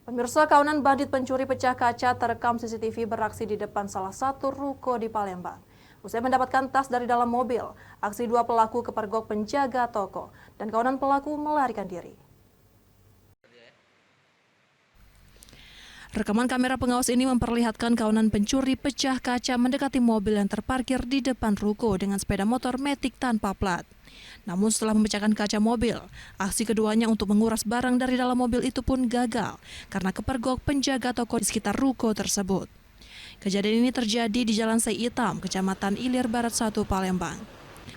Pemirsa, kawanan bandit pencuri pecah kaca terekam CCTV beraksi di depan salah satu ruko di Palembang. Usai mendapatkan tas dari dalam mobil, aksi dua pelaku kepergok penjaga toko dan kawanan pelaku melarikan diri. Rekaman kamera pengawas ini memperlihatkan kawanan pencuri pecah kaca mendekati mobil yang terparkir di depan ruko dengan sepeda motor Matic tanpa plat. Namun setelah memecahkan kaca mobil, aksi keduanya untuk menguras barang dari dalam mobil itu pun gagal karena kepergok penjaga toko di sekitar ruko tersebut. Kejadian ini terjadi di Jalan Seitam, Kecamatan Ilir Barat 1, Palembang.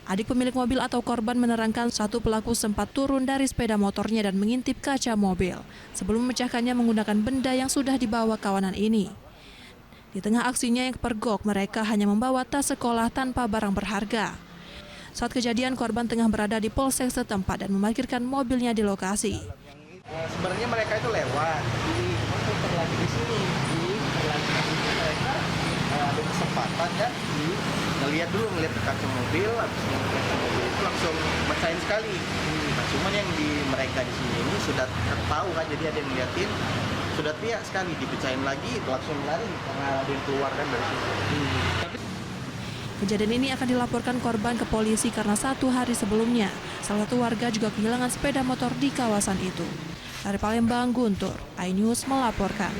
Adik pemilik mobil atau korban menerangkan satu pelaku sempat turun dari sepeda motornya dan mengintip kaca mobil sebelum memecahkannya menggunakan benda yang sudah dibawa kawanan ini. Di tengah aksinya yang kepergok, mereka hanya membawa tas sekolah tanpa barang berharga. Saat kejadian, korban tengah berada di polsek setempat dan memarkirkan mobilnya di lokasi. Sebenarnya mereka itu lewat, terlagi di sini, mereka ada kesempatan kan, ngelihat ke kaca mobil, habis ngelihat kaca mobil itu langsung mecahin sekali. Nah, cuman yang mereka di sini ini sudah tahu kan, jadi ada yang ngeliatin, sudah teriak sekali, dipecahin lagi, langsung lari karena ada yang keluar kan dari situ. Kejadian ini akan dilaporkan korban ke polisi karena 1 hari sebelumnya, salah satu warga juga kehilangan sepeda motor di kawasan itu. Dari Palembang, Guntur, iNews melaporkan.